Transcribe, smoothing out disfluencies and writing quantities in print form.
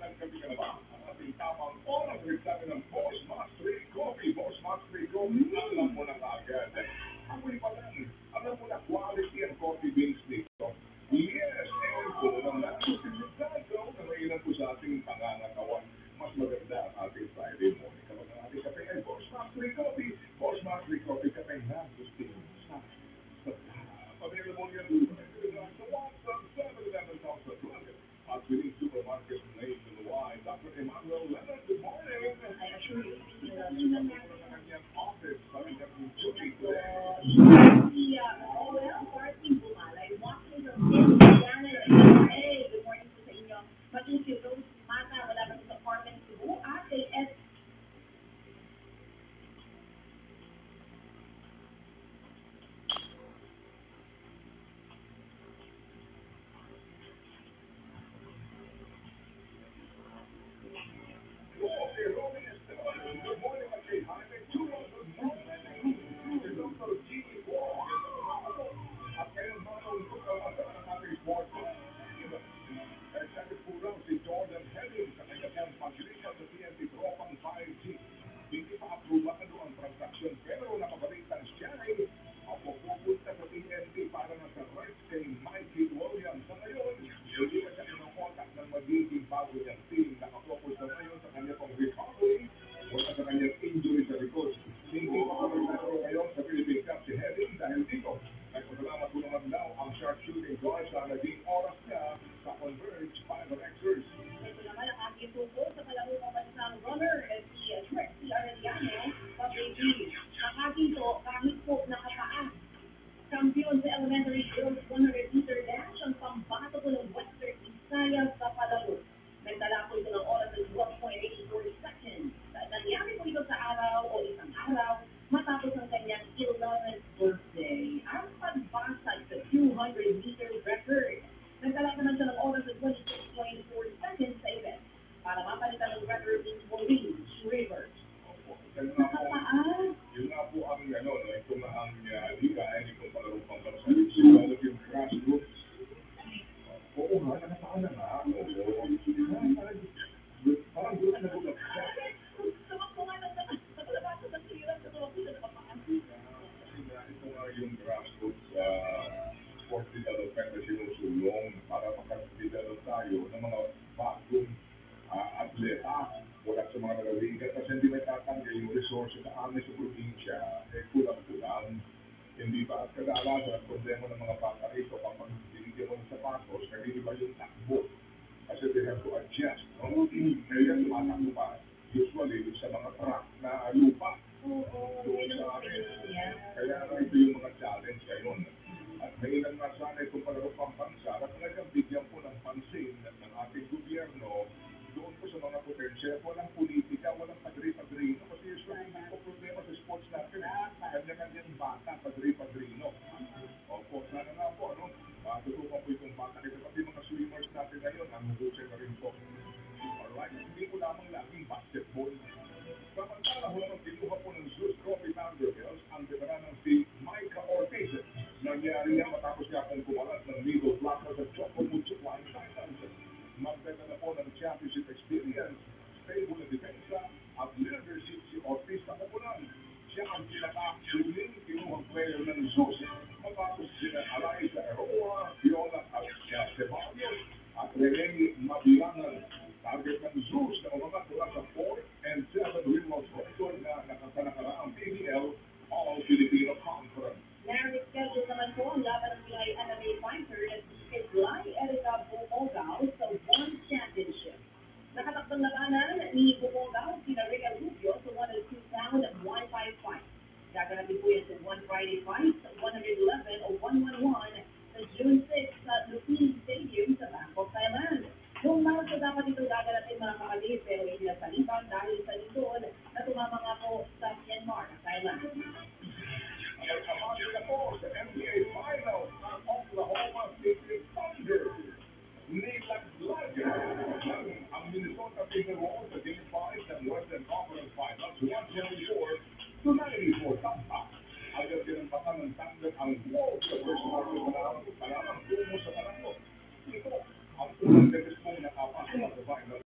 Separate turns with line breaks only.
Nagkabi ka na ba? Ang ating tamang oras rin sa atin ng Boss Max 3 Coffee. Boss Max 3 Coffee, alam mo na kaagad. Amoy pa lang, alam mo na quality ang coffee beans dito. Yes, and kung ang nasusigurado na mainam po sa ating pangangatawan, mas maganda ang ating Friday morning. Kapag ang ating kape ay Boss Max 3 Coffee, Boss Max 3 Coffee, kape na gusto sa available yan sa 177 South Atlantic at within supermarket nationwide. Dr. Emmanuel Leonard, good morning.
I assure you,
Sa kanyang office, sa kanyang duty today.
well, parting bumalay, watching from Canada. Hey, good morning po sa inyo. Mag-isip Rose Mata, wala pa sa apartment Cebu. Ate,
Okay, Robin Esteban, good morning, Kay Jaime Chulo, good morning. Si Dr. Gigi Wong, at ngayon manong ang ating sport live. Excited po raw si Jordan Henry sa kanya pong paglipat sa TNT Tropang 5G. Hindi pa aprobado ang transaksyon pero nakabalitan siya ay pupunta sa TNT para na sa rights kay Mikey Williams. Sa ngayon, hindi pa siya kinokontak ng magiging bago niyang team. Nakafocus na ngayon sa kanya pong recovery wala sa kanyang injury sa likod. Hindi pa pa nagsasaro ngayon sa Philippine Cup si Henry dahil dito. Nagpasalamat po naman daw ang sharpshooting guard sa naging oras niya sa Converge 5 Xers.
ito naman ang aking tuko sa kalahong pambansang runner, si Trixie Arellano, pa-baby. Ang aking to, kahit po nakapaa. Kampiyon sa elementary girls 100-meter dash ang pambato ko ng Western Visayas sa Palawan. Nagdala po ito ng oras ng 12.84 seconds. Nangyari po ito sa araw o isang araw matapos ang kanyang 11th birthday. Ang pagbasag sa 200-meter record. Nagdala naman siya ng oras ng 26.4 seconds sa event para mapalitan ng record ni Maureen Rivers. Nakapaa.
Yun nga po ang ano, no, ito nga ang liga ay hindi kong palarong pangkasalit. So, alam yung grassroots. Oo nga, nakapaan na nga. Oo. Parang gulat na gulat siya.
Tumakbo nga ng nakalabasa ng hirap na tumakbo siya nakapaa.
Kasi nga, ito nga yung grassroots sport development na sinusulong para makapag-develop tayo ng mga bagong atleta mula sa mga nalaligat kasi hindi may tatanggal yung resource sa amin sa probinsya kulang-kulang. Hindi ba at kadalasan ang problema ng mga bata rito kapag binigyan mo ng sapatos, hindi ba yung takbo? Kasi they have to adjust. No? Kaya tumatakbo pa usually sa mga track na lupa.
Oo,
Doon
yun
sa
ang
amin.
niya.
Kaya ito yung mga challenge ngayon. At ngayon nga sana itong palaro pambansa na talagang bigyan po ng pansin ng ating gobyerno doon po sa mga potential. Walang politika, walang padri-padrino. Kasi usually hindi po problema sa sports natin. Kanya-kanyang bata, padri-padrino. Opo, sana nga po, ano? Tutukan po itong bata nito. Pati mga swimmers natin ngayon, ang husay na rin po. Alright, hindi po lamang laging basketball. Samantala, walang kinuha po ng Zeus Trophy Vanderbilt ang veteranang si Micah Ortiz. Nangyari yan matapos niya akong kumalat ng middle blocker sa Choco Mucho Line Titans. Magdala na po ng championship experience, stable na depensa at leadership si Ortiz sa koponan. Siya ang pinaka-huling kinuhang player ng Zeus matapos sina Eliza Eroa, Viola at Ceballos at Rene Mabilangan. Target ng Zeus na umangat mula sa 4 and 7 win-loss record na nakakaraang PBL All-Filipino Conference.
Narrative schedule naman po ang laban ng Pinoy MMA fighter na si Islay Erika Bumogao sa One Championship. Nakatakdang labanan ni Bumogao si Rhea Rubio sa 102-pound at 155. Gaganapin po yan sa One Friday fight sa 111 o 111 sa June 6 sa Lupin Stadium sa Bangkok, Thailand. Noong Marso dapat ito gaganapin mga kapatid pero hindi nagpalitan dahil sa lindol na tumama nga po sa Myanmar, Thailand.
Abang na po sa NBA Finals ang Oklahoma City Thunder. Nilaglagan ang Minnesota Timberwolves sa Game 5 ng Western Conference Finals 124-94 Tampa. Agad ginampatan ng Thunder ang Wolves sa first quarter panahon tungo sa panahon. Ito ang unang beses mong nakapasok sa finals.